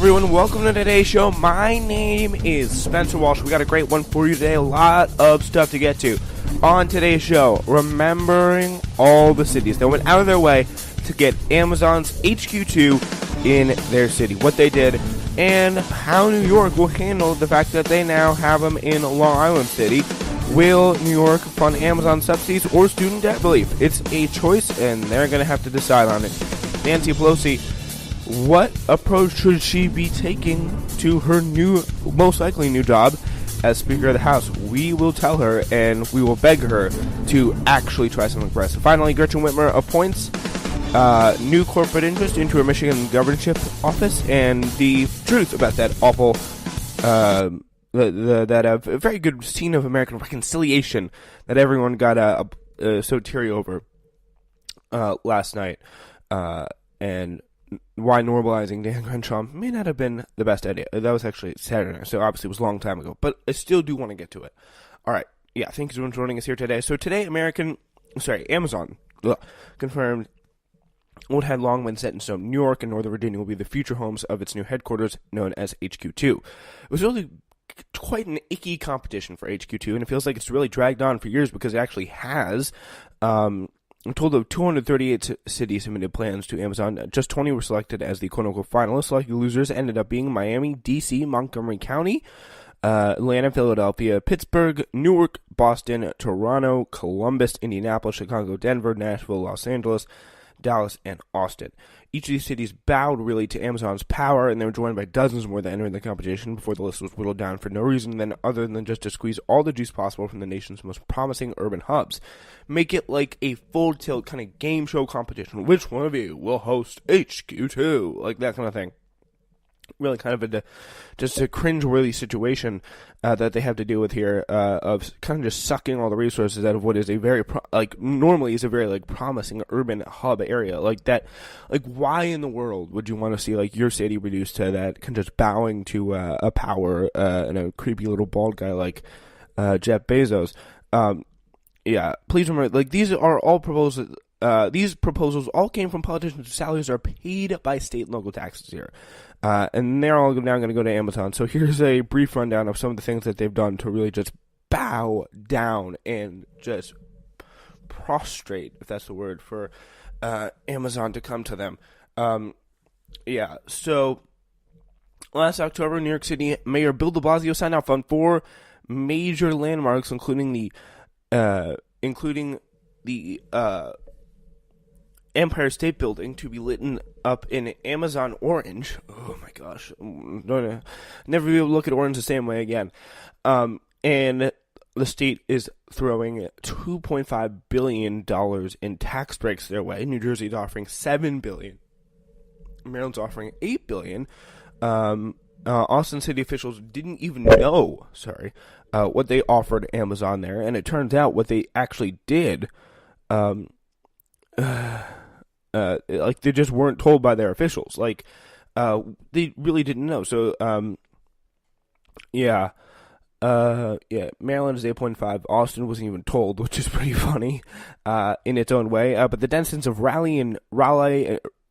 everyone, welcome to today's show. My name is Spencer Walsh. We got a great one for you today, a lot of stuff to get to. On today's show, remembering all the cities that went out of their way to get Amazon's HQ2 in their city, what they did, and how New York will handle the fact that they now have them in Long Island City. Will New York fund Amazon subsidies or student debt relief? It's a choice, and they're going to have to decide on it. Nancy Pelosi, what approach should she be taking to her most likely new job as Speaker of the House? We will tell her, and we will beg her to actually try something progressive. Finally, Gretchen Whitmer appoints new corporate interest into her Michigan governorship office, and the truth about that awful, that very good scene of American reconciliation that everyone got so teary over last night, and why normalizing Dan Crenshaw may not have been the best idea. That was actually Saturday night, so obviously it was a long time ago, but I still do want to get to it. Alright, yeah, thank you for joining us here today. So today, Amazon confirmed what had long been set in stone. New York and Northern Virginia will be the future homes of its new headquarters, known as HQ2. It was really quite an icky competition for HQ2, and it feels like it's really dragged on for years because it actually has. A total of 238 cities submitted plans to Amazon. Just 20 were selected as the quote-unquote finalists. Lucky losers ended up being Miami, D.C., Montgomery County, Atlanta, Philadelphia, Pittsburgh, Newark, Boston, Toronto, Columbus, Indianapolis, Chicago, Denver, Nashville, Los Angeles, Dallas, and Austin. Each of these cities bowed really to Amazon's power, and they were joined by dozens more that entered the competition before the list was whittled down for no reason other than just to squeeze all the juice possible from the nation's most promising urban hubs. Make it like a full tilt kind of game show competition. Which one of you will host HQ2? Like that kind of thing. Really kind of just a cringe-worthy situation that they have to deal with here of kind of just sucking all the resources out of what is a very, normally is a very, promising urban hub area. Like that, why in the world would you want to see, your city reduced to that, kind of just bowing to a power and a creepy little bald guy like Jeff Bezos? Yeah, please remember, these are all proposals. These proposals all came from politicians whose salaries are paid by state and local taxes here. And they're all now going to go to Amazon. So here's a brief rundown of some of the things that they've done to really just bow down and just prostrate, if that's the word, for Amazon to come to them. Yeah, so last October, New York City Mayor Bill de Blasio signed off on 4 major landmarks, including the Empire State Building to be lit up in Amazon orange. Oh my gosh. Never be able to look at orange the same way again. And the state is throwing $2.5 billion in tax breaks their way. New Jersey's offering $7 billion. Maryland's offering $8 billion. Austin city officials didn't even know, what they offered Amazon there. And it turns out what they actually did, they just weren't told by their officials. They really didn't know. So, Maryland is 8.5. Austin wasn't even told, which is pretty funny, in its own way. But the denizens of Raleigh,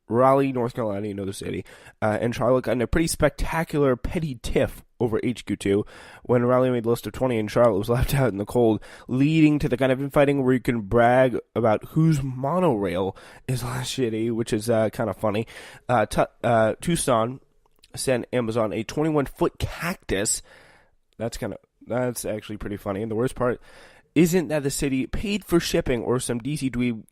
North Carolina, the city, and Charlotte got in a pretty spectacular petty tiff over HQ2 when Raleigh made the list of 20 and Charlotte was left out in the cold, leading to the kind of infighting where you can brag about whose monorail is less shitty, which is kind of funny. Tucson sent Amazon a 21-foot cactus. That's actually pretty funny. And the worst part isn't that the city paid for shipping or some DC dweeb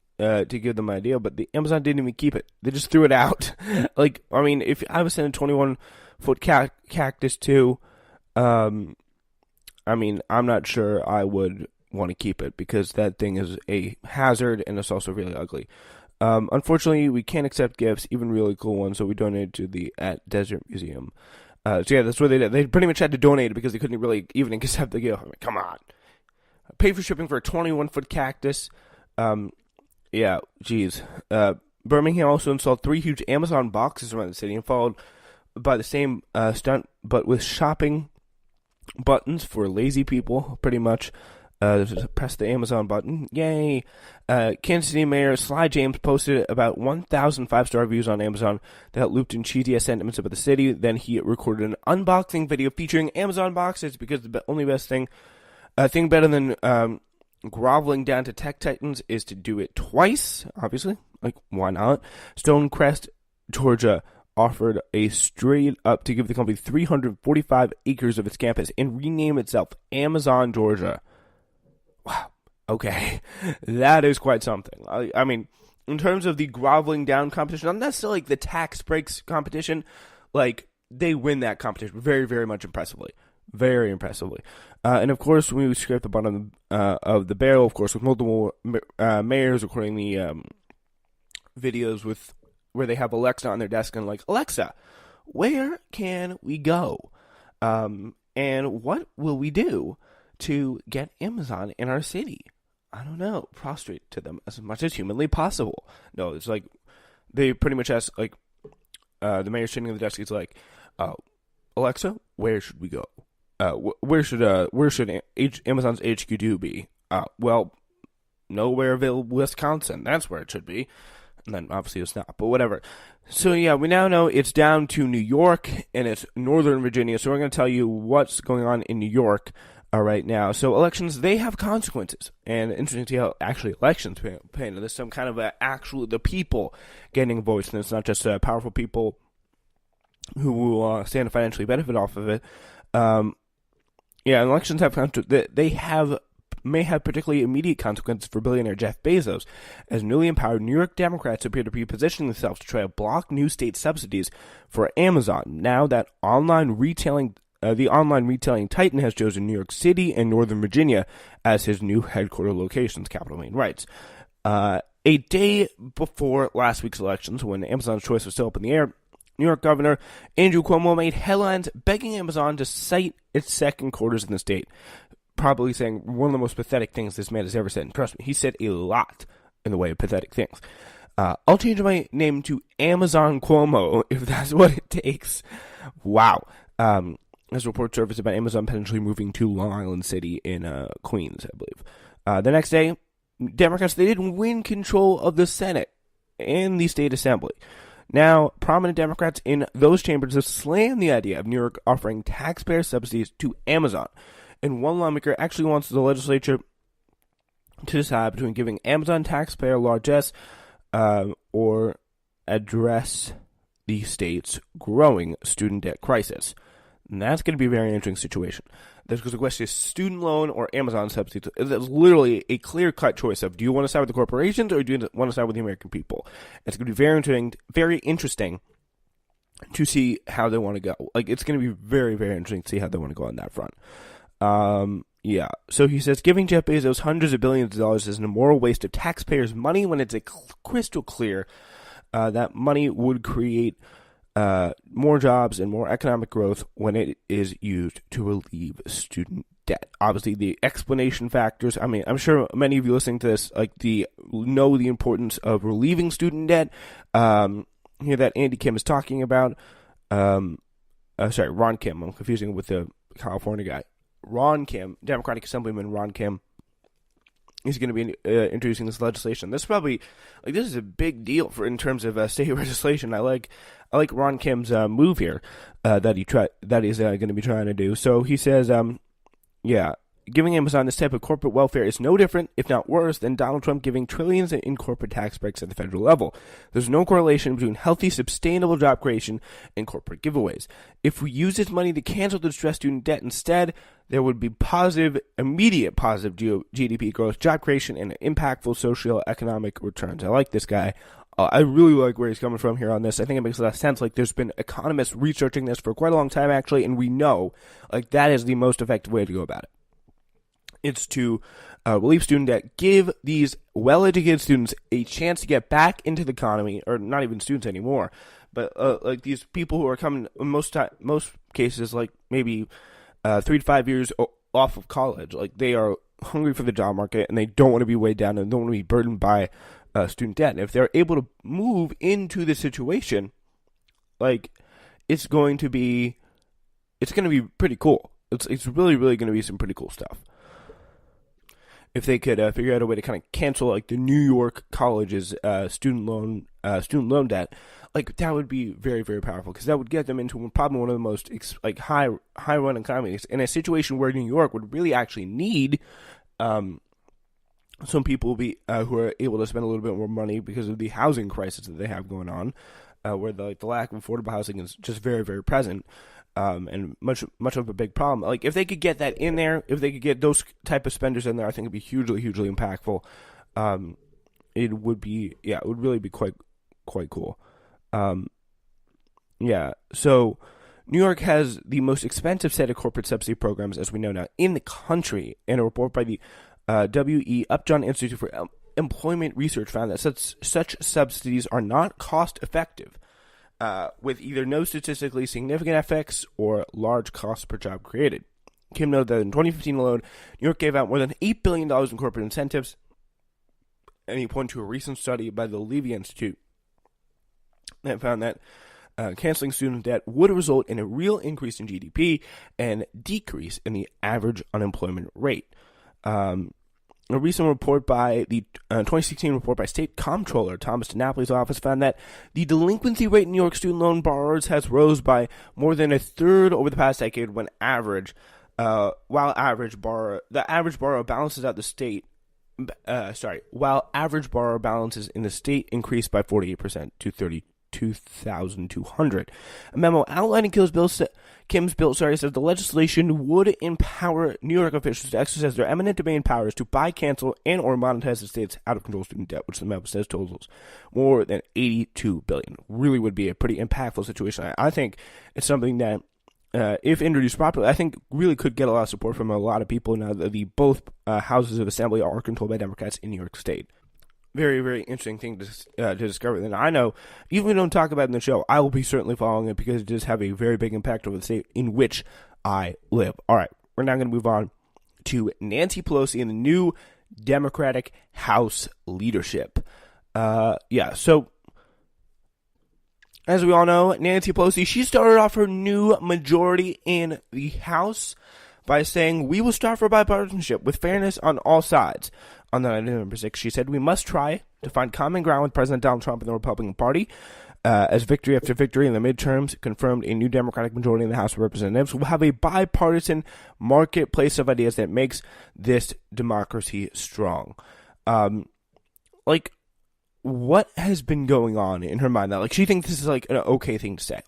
to give them an idea, but the Amazon didn't even keep it. They just threw it out. If I was sending a 21-foot cactus too, I'm not sure I would want to keep it because that thing is a hazard and it's also really ugly. Unfortunately, we can't accept gifts, even really cool ones, so we donated to the Desert Museum. That's what they did. They pretty much had to donate it because they couldn't really even accept the gift. Come on. Pay for shipping for a 21-foot cactus. Yeah, geez. Birmingham also installed 3 huge Amazon boxes around the city and followed by the same stunt, but with shopping buttons for lazy people, pretty much. Press the Amazon button. Yay. Kansas City Mayor Sly James posted about 1,000 5-star reviews on Amazon that looped in cheesy sentiments about the city. Then he recorded an unboxing video featuring Amazon boxes because the only best thing better than groveling down to tech titans is to do it twice, obviously. Like, why not? Stonecrest, Georgia offered a straight up to give the company 345 acres of its campus and rename itself Amazon, Georgia. Wow. Okay. That is quite something. I mean, in terms of the groveling down competition, not necessarily like the tax breaks competition, like, they win that competition very, very much impressively. Very impressively. And of course, we scrape the bottom of the barrel, of course, with multiple mayors recording the videos with where they have Alexa on their desk and like, Alexa, where can we go? And what will we do to get Amazon in our city? I don't know. Prostrate to them as much as humanly possible. No, it's like, they pretty much ask, like, the mayor sitting at the desk is like, Alexa, where should we go? Where should Amazon's HQ be? Well, nowhere available, Wisconsin. That's where it should be. And then obviously it's not, but whatever. So yeah, we now know it's down to New York and it's Northern Virginia. So we're going to tell you what's going on in New York right now. So elections, they have consequences. And interesting to see how actually elections play into this. Some kind of the people getting a voice. And it's not just powerful people who will stand to financially benefit off of it. Yeah, elections have may have particularly immediate consequences for billionaire Jeff Bezos, as newly empowered New York Democrats appear to be positioning themselves to try to block new state subsidies for Amazon. Now that the online retailing titan has chosen New York City and Northern Virginia as his new headquarter locations, Capitol Main rights. A day before last week's elections, when Amazon's choice was still up in the air, New York Governor Andrew Cuomo made headlines begging Amazon to cite its second quarters in the state, probably saying one of the most pathetic things this man has ever said. And trust me, he said a lot in the way of pathetic things. I'll change my name to Amazon Cuomo if that's what it takes. Wow. This report surfaced about Amazon potentially moving to Long Island City in Queens, I believe. The next day, Democrats, they didn't win control of the Senate and the state assembly. Now, prominent Democrats in those chambers have slammed the idea of New York offering taxpayer subsidies to Amazon. And one lawmaker actually wants the legislature to decide between giving Amazon taxpayer largesse or address the state's growing student debt crisis. And that's going to be a very interesting situation. Because the question is student loan or Amazon subsidies. It's literally a clear-cut choice of, do you want to side with the corporations or do you want to side with the American people? It's going to be very interesting to see how they want to go. Like, it's going to be very, very interesting to see how they want to go on that front. Yeah. So he says, giving Jeff Bezos hundreds of billions of dollars is an immoral waste of taxpayers' money when it's crystal clear that money would create more jobs and more economic growth when it is used to relieve student debt. Obviously, the explanation factors. I mean, I'm sure many of you listening to this know the importance of relieving student debt. Here that Andy Kim is talking about. Ron Kim. I'm confusing with the California guy. Ron Kim, Democratic Assemblyman Ron Kim, is going to be introducing this legislation. This is a big deal in terms of state legislation. I like Ron Kim's move here that he's going to be trying to do. So he says, giving Amazon this type of corporate welfare is no different, if not worse, than Donald Trump giving trillions in corporate tax breaks at the federal level. There's no correlation between healthy, sustainable job creation and corporate giveaways. If we use this money to cancel the distressed student debt instead, there would be immediate positive GDP growth, job creation, and impactful socio-economic returns. I like this guy. I really like where he's coming from here on this. I think it makes a lot of sense. Like, there's been economists researching this for quite a long time, actually, and we know, that is the most effective way to go about it. It's to relieve student debt, give these well-educated students a chance to get back into the economy, or not even students anymore, but these people who are coming, in most cases, maybe 3 to 5 years off of college. They are hungry for the job market, and they don't want to be weighed down and don't want to be burdened by student debt. And if they're able to move into this situation, it's going to be pretty cool. It's really, really going to be some pretty cool stuff. if they could figure out a way to kind of cancel like the New York college's student loan debt, like that would be very, very powerful, because that would get them into probably one of the most high run economies in a situation where New York would really actually need some people who are able to spend a little bit more money because of the housing crisis that they have going on, where the lack of affordable housing is just very, very present, and much of a big problem. Like if they could get that in there, if they could get those type of spenders in there, I think it'd be hugely, hugely impactful. It would really be quite cool. So New York has the most expensive set of corporate subsidy programs, as we know now, in the country. And a report by the W.E. Upjohn Institute for Employment Research found that such subsidies are not cost effective, with either no statistically significant effects or large costs per job created. Kim noted that in 2015 alone, New York gave out more than $8 billion in corporate incentives, and he pointed to a recent study by the Levy Institute that found that canceling student debt would result in a real increase in GDP and decrease in the average unemployment rate. A recent report by the 2016 report by State Comptroller Thomas DiNapoli's office found that the delinquency rate in New York student loan borrowers has rose by more than a third over the past decade, while average borrower balances out the state. While average borrower balances in the state increased by 48% to 32,200. A memo outlining Kim's bill said the legislation would empower New York officials to exercise their eminent domain powers to buy, cancel, and or monetize the state's out-of-control student debt, which the memo says totals more than $82 billion. Really would be a pretty impactful situation. I think it's something that, if introduced properly, I think really could get a lot of support from a lot of people now that both houses of assembly are controlled by Democrats in New York State. Very, very interesting thing to discover. And I know, even if we don't talk about it in the show, I will be certainly following it because it does have a very big impact over the state in which I live. All right, we're now going to move on to Nancy Pelosi and the new Democratic House leadership. So as we all know, Nancy Pelosi, she started off her new majority in the House by saying, "We will strive for bipartisanship with fairness on all sides." On the night of November 6th, she said, "We must try to find common ground with President Donald Trump and the Republican Party, as victory after victory in the midterms confirmed a new Democratic majority in the House of Representatives. We'll have a bipartisan marketplace of ideas that makes this democracy strong." What has been going on in her mind that, she thinks this is, an okay thing to say?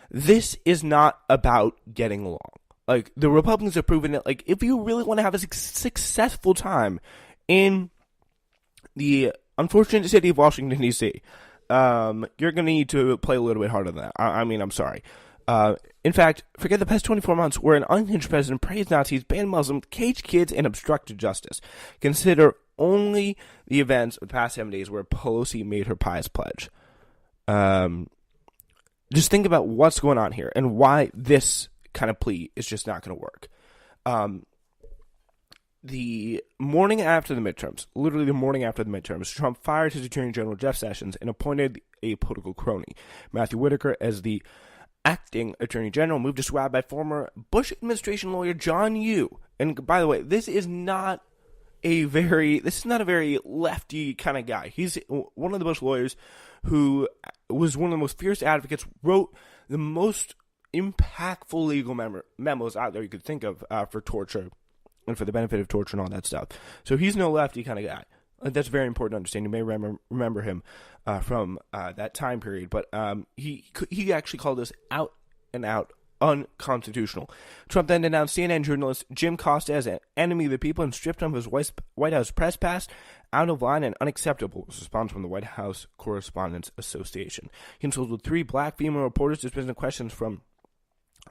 This is not about getting along. The Republicans have proven that, if you really want to have a successful time in the unfortunate city of Washington, D.C., you're going to need to play a little bit harder than that. I'm sorry. In fact, forget the past 24 months where an unhinged president praised Nazis, banned Muslims, caged kids, and obstructed justice. Consider only the events of the past 7 days where Pelosi made her pious pledge. Just think about what's going on here and why this kind of plea is just not going to work. The morning after the midterms, literally the morning after the midterms, Trump fired his Attorney General Jeff Sessions and appointed a political crony, Matthew Whitaker, as the acting Attorney General, moved to swab by former Bush administration lawyer John Yoo. And by the way, this is not a very lefty kind of guy. He's one of the Bush lawyers who was one of the most fierce advocates, wrote the most impactful legal memos out there you could think of for torture and for the benefit of torture and all that stuff. So he's no lefty kind of guy. That's very important to understand. You may remember him from that time period, but he actually called this out and out unconstitutional. Trump then denounced CNN journalist Jim Costa as an enemy of the people and stripped him of his White House press pass. Out of line and unacceptable was a response from the White House Correspondents Association. He consulted 3 black female reporters dismissing questions from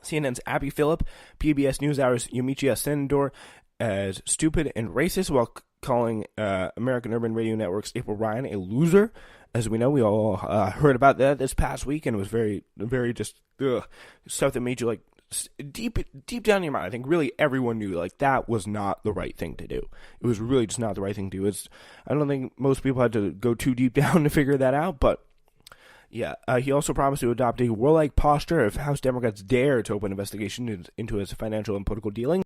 CNN's Abby Phillip, PBS NewsHour's Yamiche Senador as stupid and racist, while calling American Urban Radio Network's April Ryan a loser. As we know, we all heard about that this past week, and it was very, very just stuff that made you deep down in your mind. I think really everyone knew that was not the right thing to do. It was really just not the right thing to do. I don't think most people had to go too deep down to figure that out, but yeah. He also promised to adopt a warlike posture if House Democrats dare to open investigation into his financial and political dealings.